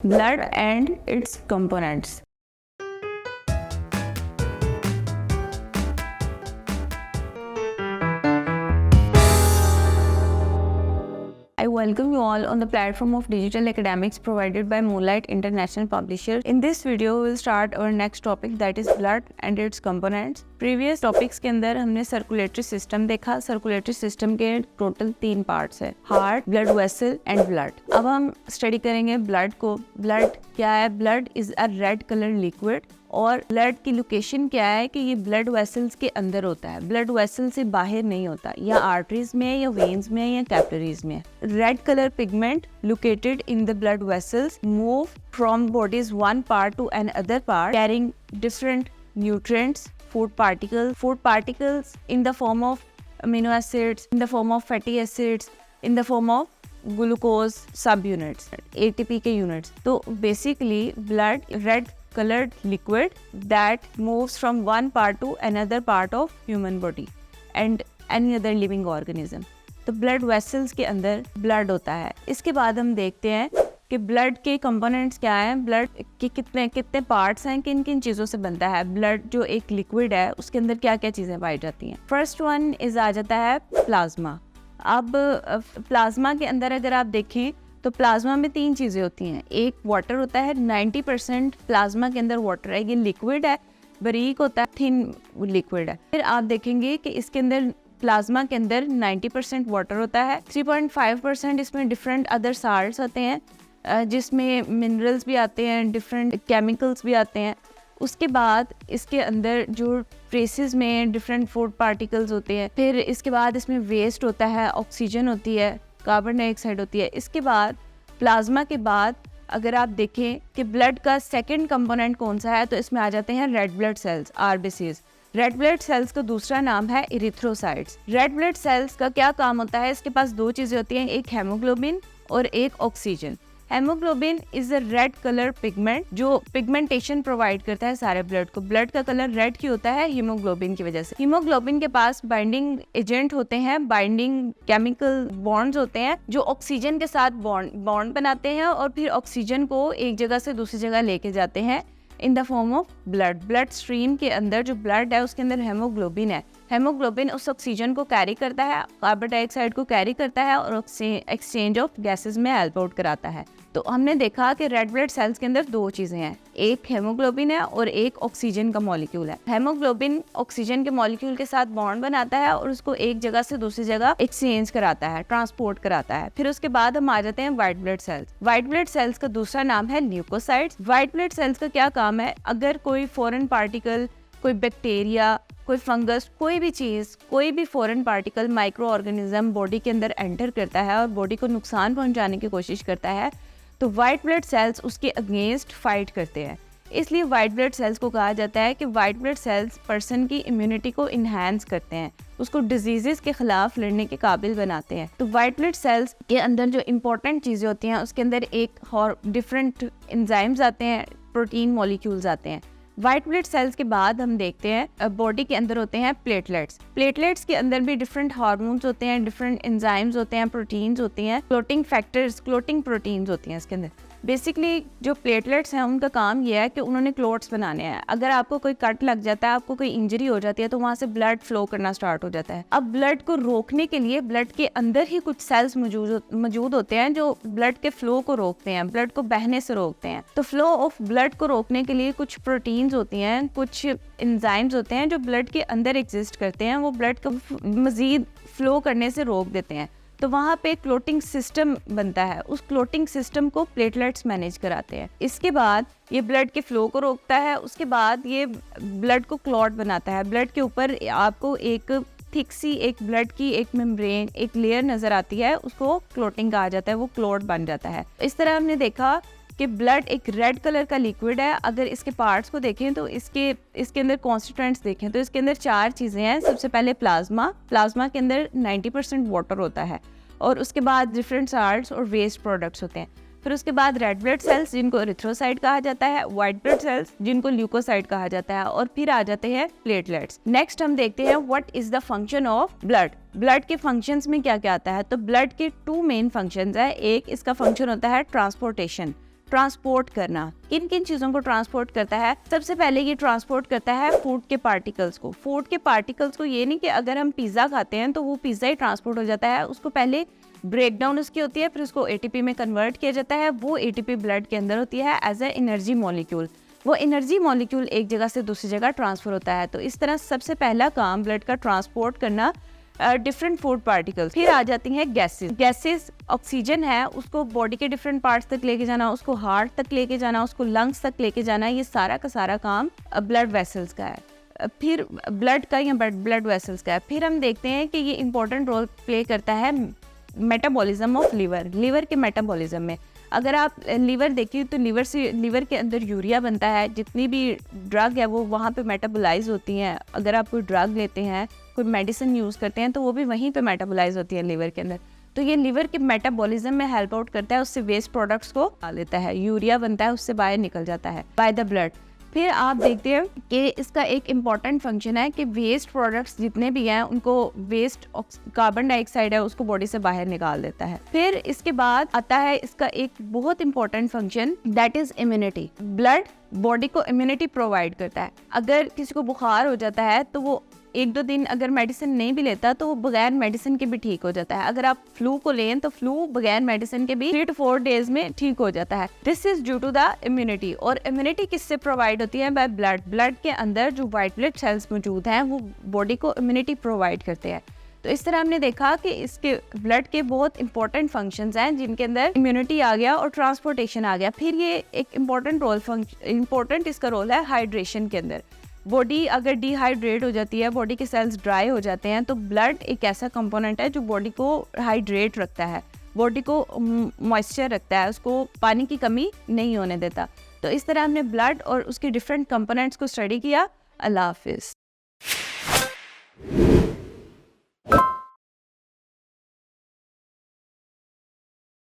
blood and its components. I welcome you all on the platform of digital academics provided by Moonlight International Publishers. In this video, we will start our next topic, that is blood and its components. Previous topics के अंदर हमने circulatory system देखा. Circulatory system के total 3 parts है, heart, blood vessel and blood. अब हम study करेंगे blood को. Blood क्या है? Blood is a red color liquid. और ब्लड की लोकेशन क्या है कि ये ब्लड वेसल्स के अंदर होता है, ब्लड वेसल से बाहर नहीं होता, या आर्टरीज में या वेन्स में या कैपिलरीज में. Red colour pigment located in the blood vessels move from bodies one part to another part carrying different nutrients, food particles in the form of amino acids, in the form of fatty acids, in the form of glucose subunits, ATP के units. तो basically blood red colored liquid that moves from one part to another part of human body and any other living organism. तो blood vessels के अंदर blood होता है. इसके बाद हम देखते हैं कि ब्लड के कंपोनेंट्स क्या हैं, ब्लड के कितने पार्ट्स हैं, किन किन चीज़ों से बनता है. ब्लड जो एक लिक्विड है उसके अंदर क्या क्या चीज़ें पाई जाती हैं. फर्स्ट वन आ जाता है प्लाज्मा. अब प्लाज्मा के अंदर अगर आप देखें तो प्लाज्मा में 3 चीज़ें होती हैं. एक वाटर होता है, 90% प्लाज्मा के अंदर वाटर है, ये लिक्विड है, बारीक होता है, थिन लिक्विड है. फिर आप देखेंगे कि इसके अंदर प्लाज्मा के अंदर 90% वाटर होता है, 3.5% इसमें डिफरेंट अदर साल्ट्स आते हैं, जिसमें मिनरल्स भी आते हैं, डिफरेंट केमिकल्स भी आते हैं. उसके बाद इसके अंदर जो ट्रेसेस में डिफरेंट फूड पार्टिकल्स होते हैं. फिर इसके बाद इसमें वेस्ट होता है, ऑक्सीजन होती है, कार्बन डाइऑक्साइड होती है. इसके बाद प्लाज्मा के बाद अगर आप देखें कि ब्लड का सेकंड कंपोनेंट कौन सा है, तो इसमें आ जाते हैं red blood cells, RBCs. Red blood cells का दूसरा नाम है इरिथ्रोसाइट्स. रेड ब्लड सेल्स का क्या काम होता है? इसके पास 2 चीज़ें होती हैं, एक हेमोग्लोबिन और एक oxygen. Haemoglobin is a red colour pigment जो पिगमेंटेशन प्रोवाइड करता है सारे ब्लड को. ब्लड का कलर रेड क्यों होता है? हीमोग्लोबिन की वजह से. हीमोग्लोबिन के पास बाइंडिंग एजेंट होते हैं, बाइंडिंग केमिकल बॉन्ड्स होते हैं जो ऑक्सीजन के साथ बॉन्ड बनाते हैं और फिर ऑक्सीजन को एक जगह से दूसरी जगह लेके जाते हैं in the form of blood. Blood stream के अंदर जो ब्लड है उसके अंदर हेमोग्लोबिन है. हेमोग्लोबिन उस ऑक्सीजन को कैरी करता है, कार्बन डाइऑक्साइड को कैरी करता है और एक्सचेंज ऑफ गैसेस में हेल्प आउट कराता है. तो हमने देखा कि रेड ब्लड सेल्स के अंदर 2 चीज़ें हैं, एक हेमोग्लोबिन है और एक ऑक्सीजन का मॉलिक्यूल है. हेमोग्लोबिन ऑक्सीजन के मॉलिक्यूल के साथ बॉन्ड बनाता है और उसको एक जगह से दूसरी जगह एक्सचेंज कराता है, ट्रांसपोर्ट कराता है. फिर उसके बाद हम आ जाते हैं white blood cells. White blood cells का दूसरा नाम है ल्यूकोसाइट्स. व्हाइट ब्लड सेल्स का क्या काम है? अगर कोई फॉरेन पार्टिकल, कोई बैक्टीरिया, कोई फंगस, कोई भी चीज़, कोई भी foreign particle, micro organism body के अंदर एंटर करता है और बॉडी को नुकसान पहुंचाने की कोशिश करता है, तो वाइट ब्लड सेल्स उसके अगेंस्ट फाइट करते हैं. इसलिए वाइट ब्लड सेल्स को कहा जाता है कि वाइट ब्लड सेल्स पर्सन की इम्यूनिटी को इन्हांस करते हैं, उसको डिजीजेस के खिलाफ लड़ने के काबिल बनाते हैं. तो वाइट ब्लड सेल्स के अंदर जो इंपॉर्टेंट चीज़ें होती हैं उसके अंदर एक और डिफरेंट एंजाइम्स आते हैं, प्रोटीन मॉलिक्यूल्स आते हैं. वाइट ब्लड सेल्स के बाद हम देखते हैं बॉडी के अंदर होते हैं प्लेटलेट्स. प्लेटलेट्स के अंदर भी डिफरेंट हार्मोन्स होते हैं, डिफरेंट एंजाइम्स होते हैं, प्रोटीन्स होती हैं, क्लोटिंग फैक्टर्स, क्लोटिंग प्रोटीन्स होती हैं इसके अंदर. बेसिकली जो प्लेटलेट्स हैं उनका काम यह है कि उन्होंने क्लोट्स बनाने हैं. अगर आपको कोई कट लग जाता है, आपको कोई इंजरी हो जाती है, तो वहाँ से ब्लड फ्लो करना स्टार्ट हो जाता है. अब ब्लड को रोकने के लिए ब्लड के अंदर ही कुछ सेल्स मौजूद होते हैं जो ब्लड के फ्लो को रोकते हैं, ब्लड को बहने से रोकते हैं. तो फ्लो ऑफ ब्लड को रोकने के लिए कुछ प्रोटीन्स होती हैं, कुछ एंजाइम्स होते हैं जो ब्लड के अंदर एग्जिस्ट करते हैं, वो ब्लड को मजीद फ्लो करने से रोक देते हैं. तो वहाँ पे क्लोटिंग सिस्टम बनता है, उस क्लोटिंग सिस्टम को प्लेटलेट्स मैनेज कराते हैं. इसके बाद ये ब्लड के फ्लो को रोकता है, उसके बाद ये ब्लड को क्लॉट बनाता है. ब्लड के ऊपर आपको एक थिक सी एक ब्लड की एक मेम्ब्रेन, एक लेयर नज़र आती है, उसको क्लोटिंग कहा जाता है, वो क्लॉट बन जाता है. इस तरह हमने देखा कि ब्लड एक रेड कलर का लिक्विड है. अगर इसके पार्ट्स को देखें तो इसके अंदर कॉन्स्टिट्यूएंट्स देखें तो इसके अंदर 4 चीज़ें हैं. सबसे पहले प्लाज्मा के अंदर 90% वाटर होता है और उसके बाद डिफरेंट साल्ट्स और वेस्ट प्रोडक्ट्स होते हैं. फिर उसके बाद रेड ब्लड सेल्स जिनको एरिथ्रोसाइट कहा जाता है, व्हाइट ब्लड सेल्स जिनको ल्यूकोसाइट कहा जाता है, और फिर आ जाते हैं प्लेटलेट्स. नेक्स्ट हम देखते हैं what is the function of blood. Blood के फंक्शंस में क्या क्या आता है. तो ब्लड के 2 मेन फंक्शंस है. एक इसका फंक्शन होता है ट्रांसपोर्टेशन. ट्रांसपोर्ट करना। किन किन चीज़ों को ट्रांसपोर्ट करता है? सबसे पहले ये ट्रांसपोर्ट करता है फूड के पार्टिकल्स को। फूड के पार्टिकल्स को ये नहीं कि अगर हम पिज़्ज़ा खाते हैं तो वो पिज़्ज़ा ही ट्रांसपोर्ट हो जाता है, उसको पहले ब्रेक डाउन उसकी होती है, फिर उसको एटीपी में कन्वर्ट किया जाता है। वो एटीपी ब्लड के अंदर होती है एज ए एनर्जी मॉलिक्यूल। वो एनर्जी मॉलिक्यूल एक जगह से दूसरी जगह ट्रांसफर होता है। तो इस तरह सबसे पहला काम ब्लड का ट्रांसपोर्ट करना डिफरेंट फूड पार्टिकल्स। फिर आ जाती हैं गैसेस। गैसेस ऑक्सीजन है, उसको बॉडी के डिफरेंट पार्ट्स तक लेके जाना, उसको हार्ट तक लेके जाना, उसको लंग्स तक लेके जाना, ये सारा का सारा काम ब्लड वेसल्स का है। फिर ब्लड का या ब्लड वेसल्स का है। फिर हम देखते हैं कि ये इंपॉर्टेंट रोल प्ले करता है मेटाबॉलिज्म ऑफ लीवर के मेटाबॉलिज्म में। अगर आप लीवर देखिए तो लीवर के अंदर यूरिया बनता है। जितनी भी ड्रग है वो वहाँ पे मेटाबोलाइज होती हैं। अगर आप कोई ड्रग लेते हैं, कोई मेडिसिन यूज़ करते हैं तो वो भी वहीं पे मेटाबोलाइज होती है लीवर के अंदर। तो ये लीवर के मेटाबॉलिज्म में हेल्प आउट करता है, उससे वेस्ट प्रोडक्ट्स को आ लेता है, यूरिया बनता है, उससे बाहर निकल जाता है बाय द ब्लड। फिर आप देखते हैं कि इसका एक इम्पॉर्टेंट फंक्शन है कि वेस्ट प्रोडक्ट्स जितने भी हैं उनको वेस्ट कार्बन डाइऑक्साइड है उसको बॉडी से बाहर निकाल देता है। फिर इसके बाद आता है इसका एक बहुत important function, that is immunity. Blood body को इम्यूनिटी प्रोवाइड करता है। अगर किसी को बुखार हो जाता है तो वो 1-2 दिन अगर मेडिसिन नहीं भी लेता तो वो बगैर मेडिसिन के भी ठीक हो जाता है। अगर आप फ्लू को लें तो फ्लू बगैर मेडिसिन के भी 3 to 4 डेज में ठीक हो जाता है। This is due to the immunity. और इम्यूनिटी किससे प्रोवाइड होती है? By blood. ब्लड के अंदर जो वाइट ब्लड सेल्स मौजूद हैं वो बॉडी को इम्यूनिटी प्रोवाइड करते हैं। तो इस तरह हमने देखा कि इसके ब्लड के बहुत इंपॉर्टेंट फंक्शंस हैं जिनके अंदर इम्यूनिटी आ गया और ट्रांसपोर्टेशन आ गया। फिर ये एक इम्पॉर्टेंट इसका रोल है हाइड्रेशन के अंदर। बॉडी अगर डिहाइड्रेट हो जाती है, बॉडी के सेल्स ड्राई हो जाते हैं, तो ब्लड एक ऐसा कंपोनेंट है जो बॉडी को हाइड्रेट रखता है, बॉडी को मॉइस्चर रखता है, उसको पानी की कमी नहीं होने देता। तो इस तरह हमने ब्लड और उसके डिफरेंट कंपोनेंट्स को स्टडी किया। अल्लाह हाफिज़।